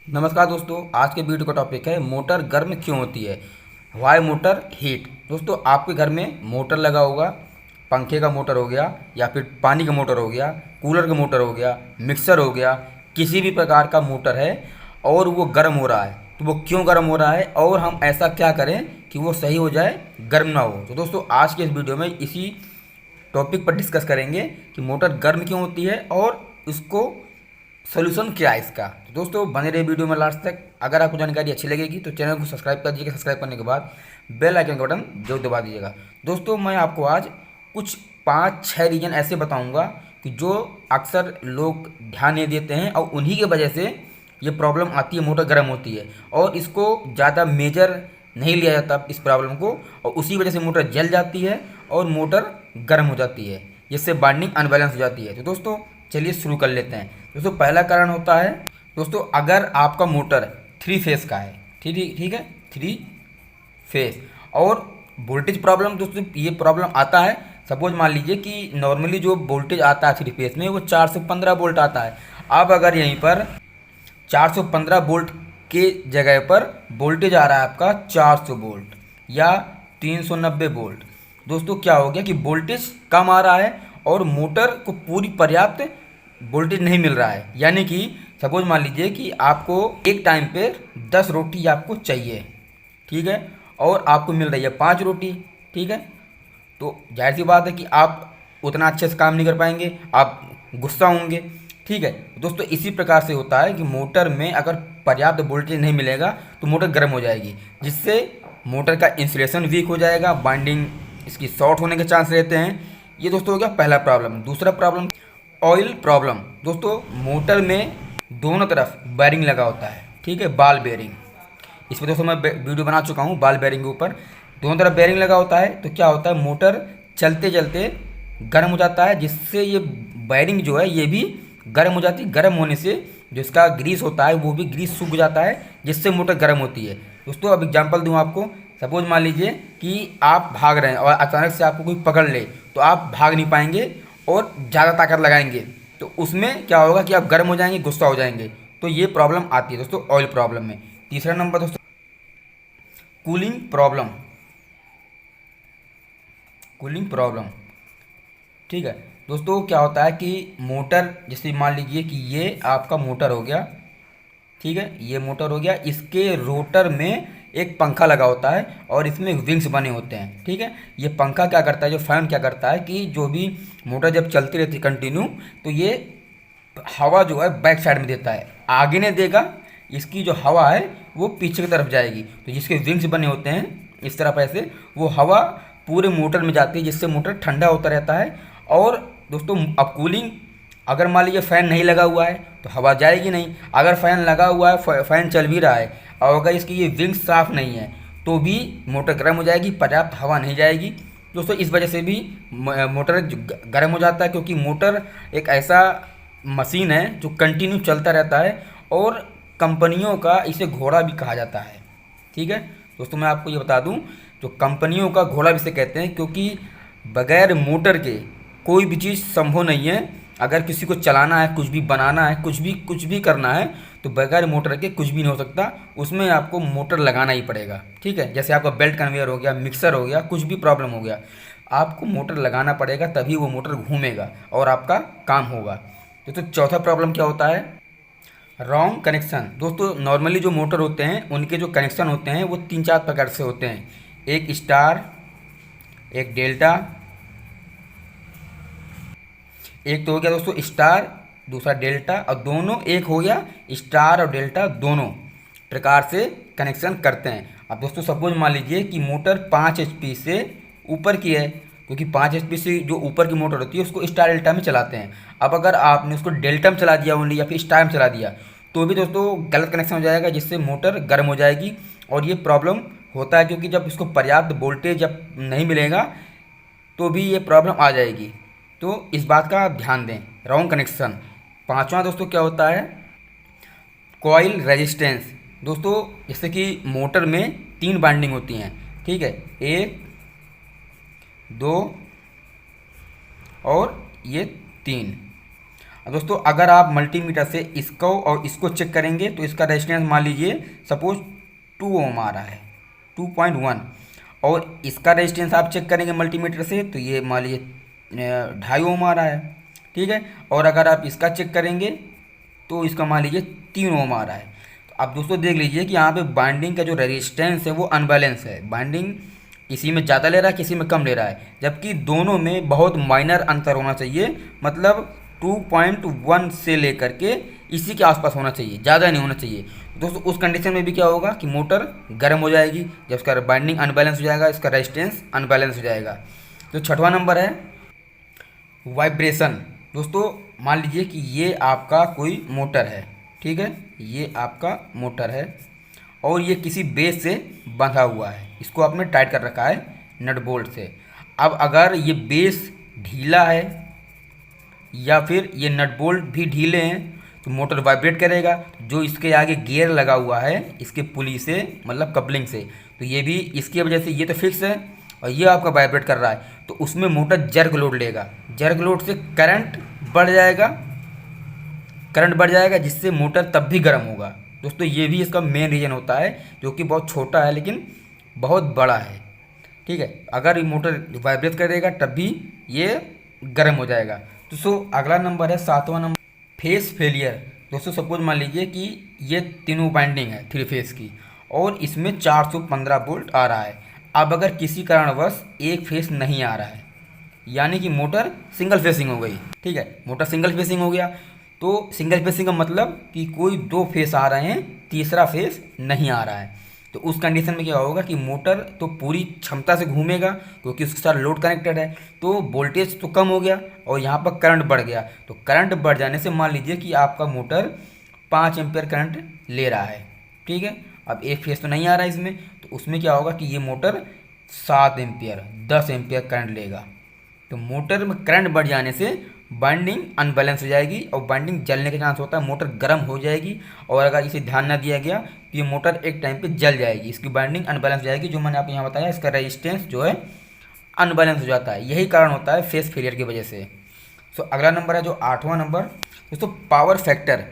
नमस्कार दोस्तों, आज के वीडियो का टॉपिक है मोटर गर्म क्यों होती है। Why motor heat. दोस्तों, आपके घर में मोटर लगा होगा, पंखे का मोटर हो गया या फिर पानी का मोटर हो गया, कूलर का मोटर हो गया, मिक्सर हो गया, किसी भी प्रकार का मोटर है और वो गर्म हो रहा है, तो वो क्यों गर्म हो रहा है और हम ऐसा क्या करें कि वो सही हो जाए, गर्म ना हो। तो दोस्तों, आज के इस वीडियो में इसी टॉपिक पर डिस्कस करेंगे कि मोटर गर्म क्यों होती है और इसको सोल्यूशन क्या है इसका। तो दोस्तों, बने रहे वीडियो में लास्ट तक। अगर आपको जानकारी अच्छी लगेगी तो चैनल को सब्सक्राइब कर दीजिएगा। सब्सक्राइब करने के बाद बेल आइकन का बटन जरूर दबा दीजिएगा। दोस्तों, मैं आपको आज कुछ 5-6 रीजन ऐसे बताऊंगा कि जो अक्सर लोग ध्यान नहीं देते हैं और उन्हीं की वजह से ये प्रॉब्लम आती है, मोटर गर्म होती है और इसको ज़्यादा मेजर नहीं लिया जाता इस प्रॉब्लम को, और उसी वजह से मोटर जल जाती है और मोटर गर्म हो जाती है, जिससे बाइंडिंग अनबैलेंस हो जाती है। तो दोस्तों, चलिए शुरू कर लेते हैं। दोस्तों, पहला कारण होता है, दोस्तों अगर आपका मोटर 3 फेस का है, ठीक ठीक है, 3 फेस और वोल्टेज प्रॉब्लम, दोस्तों ये प्रॉब्लम आता है। सपोज मान लीजिए कि नॉर्मली जो वोल्टेज आता है 3 फेस में वो 415 वोल्ट आता है। अब अगर यहीं पर 415 वोल्ट के जगह पर वोल्टेज आ रहा है आपका 400 वोल्ट या 390 वोल्ट, दोस्तों क्या हो गया कि वोल्टेज कम आ रहा है और मोटर को पूरी पर्याप्त वोल्टेज नहीं मिल रहा है। यानी कि सपोज मान लीजिए कि आपको एक टाइम पे 10 रोटी आपको चाहिए, ठीक है, और आपको मिल रही है 5 रोटी, ठीक है, तो जाहिर सी बात है कि आप उतना अच्छे से काम नहीं कर पाएंगे, आप गुस्सा होंगे, ठीक है। दोस्तों, इसी प्रकार से होता है कि मोटर में अगर पर्याप्त वोल्टेज नहीं मिलेगा तो मोटर गर्म हो जाएगी, जिससे मोटर का इंसुलेशन वीक हो जाएगा, बाइंडिंग इसकी शॉर्ट होने के चांस रहते हैं। ये दोस्तों हो गया पहला प्रॉब्लम। दूसरा प्रॉब्लम, ऑयल प्रॉब्लम। दोस्तों, मोटर में दोनों तरफ बेरिंग लगा होता है, ठीक है, बॉल बेरिंग। इस पर दोस्तों मैं वीडियो बना चुका हूँ बॉल बेरिंग के ऊपर। दोनों तरफ बेरिंग लगा होता है, तो क्या होता है, मोटर चलते चलते गर्म हो जाता है, जिससे ये बेरिंग जो है ये भी गर्म हो जाती है। गर्म होने से जो इसका ग्रीस होता है वो भी ग्रीस सूख जाता है, जिससे मोटर गर्म होती है। दोस्तों, अब एग्जांपल दूं आपको। सपोज मान लीजिए कि आप भाग रहे हैं और अचानक से आपको कोई पकड़ ले, तो आप भाग नहीं पाएंगे और ज़्यादा ताकत लगाएंगे, तो उसमें क्या होगा कि आप गर्म हो जाएंगे, गुस्सा हो जाएंगे। तो ये प्रॉब्लम आती है दोस्तों ऑयल प्रॉब्लम में। तीसरा नंबर दोस्तों, कूलिंग प्रॉब्लम। कूलिंग प्रॉब्लम, ठीक है। दोस्तों, क्या होता है कि मोटर, जैसे मान लीजिए कि ये आपका मोटर हो गया, ठीक है, ये मोटर हो गया, इसके रोटर में एक पंखा लगा होता है और इसमें विंग्स बने होते हैं, ठीक है। ये पंखा क्या करता है, जो फैन क्या करता है कि जो भी मोटर जब चलती रहती है कंटिन्यू, तो ये हवा जो है बैक साइड में देता है, आगे नहीं देगा। इसकी जो हवा है वो पीछे की तरफ जाएगी, तो जिसके विंग्स बने होते हैं इस तरफ ऐसे, वो हवा पूरे मोटर में जाती है, जिससे मोटर ठंडा होता रहता है। और दोस्तों, अब कूलिंग, अगर मान लीजिए फ़ैन नहीं लगा हुआ है तो हवा जाएगी नहीं, अगर फ़ैन लगा हुआ है, फ़ैन चल भी रहा है और अगर इसकी ये विंग्स साफ़ नहीं है तो भी मोटर गर्म हो जाएगी, पर्याप्त हवा नहीं जाएगी। दोस्तों, इस वजह से भी मोटर गर्म हो जाता है, क्योंकि मोटर एक ऐसा मशीन है जो कंटिन्यू चलता रहता है और कंपनियों का इसे घोड़ा भी कहा जाता है, ठीक है। दोस्तों, मैं आपको ये बता दूं, जो कंपनियों का घोड़ा भी इसे कहते हैं, क्योंकि बगैर मोटर के कोई भी चीज़ संभव नहीं है। अगर किसी को चलाना है, कुछ भी बनाना है, कुछ भी करना है, तो बगैर मोटर के कुछ भी नहीं हो सकता, उसमें आपको मोटर लगाना ही पड़ेगा, ठीक है। जैसे आपका बेल्ट कन्वेयर हो गया, मिक्सर हो गया, कुछ भी प्रॉब्लम हो गया, आपको मोटर लगाना पड़ेगा, तभी वो मोटर घूमेगा और आपका काम होगा। तो चौथा प्रॉब्लम क्या होता है, रॉन्ग कनेक्शन। दोस्तों, नॉर्मली जो मोटर होते हैं उनके जो कनेक्शन होते हैं वो 3-4 प्रकार से होते हैं। एक स्टार, एक डेल्टा, एक तो हो गया दोस्तों स्टार, दूसरा डेल्टा, और दोनों एक हो गया, स्टार और डेल्टा दोनों प्रकार से कनेक्शन करते हैं। अब दोस्तों, सपोज मान लीजिए कि मोटर 5 HP से ऊपर की है, क्योंकि 5 HP से जो ऊपर की मोटर होती है उसको स्टार डेल्टा में चलाते हैं। अब अगर आपने उसको डेल्टा में चला दिया ओनली या फिर स्टार में चला दिया, तो भी दोस्तों गलत कनेक्शन हो जाएगा, जिससे मोटर गर्म हो जाएगी। और ये प्रॉब्लम होता है क्योंकि जब इसको पर्याप्त वोल्टेज जब नहीं मिलेगा तो भी ये प्रॉब्लम आ जाएगी, तो इस बात का आप ध्यान दें, रॉन्ग कनेक्शन। पांचवा दोस्तों क्या होता है, कॉइल रेजिस्टेंस। दोस्तों, जैसे कि मोटर में 3 बाइंडिंग होती हैं, ठीक है, 1, 2 और ये 3। दोस्तों अगर आप मल्टीमीटर से इसको और इसको चेक करेंगे तो इसका रेजिस्टेंस मान लीजिए सपोज 2 ओम आ रहा है, 2.1, और इसका रेजिस्टेंस आप चेक करेंगे मल्टीमीटर से तो ये मान लीजिए 2.5 ओम आ रहा है, ठीक है। और अगर आप इसका चेक करेंगे तो इसका मान लीजिए 3 ओम आ रहा है। तो अब दोस्तों देख लीजिए कि यहाँ पे बाइंडिंग का जो रेजिस्टेंस है वो अनबैलेंस है, बाइंडिंग किसी में ज़्यादा ले रहा है, किसी में कम ले रहा है, जबकि दोनों में बहुत माइनर अंतर होना चाहिए, मतलब 2.1 से लेकर के इसी के आसपास होना चाहिए, ज़्यादा नहीं होना चाहिए। दोस्तों उस कंडीशन में भी क्या होगा कि मोटर गर्म हो जाएगी, जब इसका बाइंडिंग अनबैलेंस हो जाएगा, इसका रेजिस्टेंस अनबैलेंस हो जाएगा। तो छठवां नंबर है वाइब्रेशन। दोस्तों मान लीजिए कि ये आपका कोई मोटर है, ठीक है, ये आपका मोटर है और ये किसी बेस से बंधा हुआ है, इसको आपने टाइट कर रखा है नट बोल्ट से। अब अगर ये बेस ढीला है या फिर ये नट बोल्ट भी ढीले हैं तो मोटर वाइब्रेट करेगा। जो इसके आगे गियर लगा हुआ है इसके पुली से, मतलब कपलिंग से, तो ये भी इसकी वजह से, ये तो फिक्स है और ये आपका वाइब्रेट कर रहा है, तो उसमें मोटर जर्क लोड लेगा, जर्क लोड से करंट बढ़ जाएगा, करंट बढ़ जाएगा जिससे मोटर तब भी गर्म होगा। दोस्तों ये भी इसका मेन रीज़न होता है, जो कि बहुत छोटा है लेकिन बहुत बड़ा है, ठीक है। अगर ये मोटर वाइब्रेट करेगा तब भी ये गर्म हो जाएगा। दोस्तों अगला नंबर है 7वां नंबर, फेस फेलियर। दोस्तों सपोज मान लीजिए कि ये तीनों बाइंडिंग है 3 फेस की और इसमें 415 वोल्ट आ रहा है। अब अगर किसी कारणवश एक फेस नहीं आ रहा है, यानी कि मोटर सिंगल फेसिंग हो गई, ठीक है, मोटर सिंगल फेसिंग हो गया, तो सिंगल फेसिंग का मतलब कि कोई 2 फेस आ रहे हैं, तीसरा फेस नहीं आ रहा है। तो उस कंडीशन में क्या होगा कि मोटर तो पूरी क्षमता से घूमेगा क्योंकि उसके साथ लोड कनेक्टेड है, तो वोल्टेज तो कम हो गया और यहाँ पर करंट बढ़ गया। तो करंट बढ़ जाने से मान लीजिए कि आपका मोटर 5 एम्पियर करंट ले रहा है, ठीक है। अब एक फेस तो नहीं आ रहा है इसमें, तो उसमें क्या होगा कि ये मोटर 7 एम्पियर 10 एम्पियर करंट लेगा। तो मोटर में करंट बढ़ जाने से बाइंडिंग अनबैलेंस हो जाएगी और बाइंडिंग जलने का चांस होता है, मोटर गर्म हो जाएगी और अगर इसे ध्यान ना दिया गया तो ये मोटर एक टाइम पे जल जाएगी, इसकी बाइंडिंग अनबैलेंस हो जाएगी। जो मैंने आपको यहाँ बताया, इसका रेजिस्टेंस जो है अनबैलेंस हो जाता है, यही कारण होता है फेस फेलियर की वजह से। सो अगला नंबर है जो 8वां नंबर, दोस्तों पावर फैक्टर।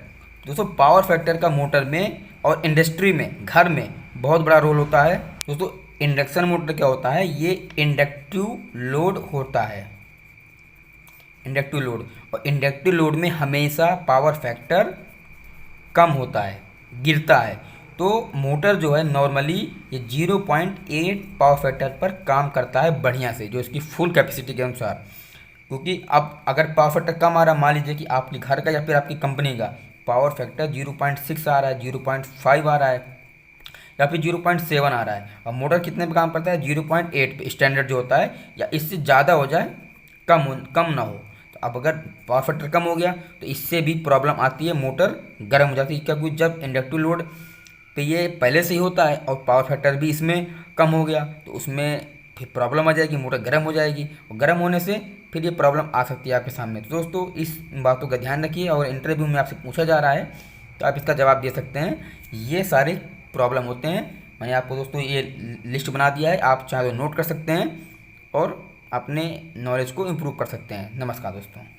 दोस्तों पावर फैक्टर का मोटर में और इंडस्ट्री में, घर में बहुत बड़ा रोल होता है। दोस्तों इंडक्शन मोटर क्या होता है, ये इंडक्टिव लोड होता है, इंडक्टिव लोड, और इंडक्टिव लोड में हमेशा पावर फैक्टर कम होता है, गिरता है। तो मोटर जो है नॉर्मली ये 0.8 पावर फैक्टर पर काम करता है बढ़िया से, जो इसकी फुल कैपेसिटी के अनुसार। क्योंकि अब अगर पावर फैक्टर कम आ रहा है, मान लीजिए कि आपके घर का या फिर आपकी कंपनी का पावर फैक्टर 0.6 आ रहा है, 0.5 आ रहा है या फिर 0.7 आ रहा है, और मोटर कितने पे काम करता है, 0.8 पे स्टैंडर्ड जो होता है, या इससे ज़्यादा हो जाए, कम ना हो। तो अब अगर पावर फैक्टर कम हो गया तो इससे भी प्रॉब्लम आती है, मोटर गर्म हो जाती है, क्योंकि जब इंडक्टिव लोड पे ये पहले से ही होता है और पावर फैक्टर भी इसमें कम हो गया तो उसमें फिर प्रॉब्लम आ जाएगी, मोटर गर्म हो जाएगी, और गर्म होने से फिर ये प्रॉब्लम आ सकती है आपके सामने। तो दोस्तों इस बातों का ध्यान रखिए, और इंटरव्यू में आपसे पूछा जा रहा है तो आप इसका जवाब दे सकते हैं। ये सारे प्रॉब्लम होते हैं, मैंने आपको दोस्तों ये लिस्ट बना दिया है, आप चाहे तो नोट कर सकते हैं और अपने नॉलेज को इम्प्रूव कर सकते हैं। नमस्कार दोस्तों।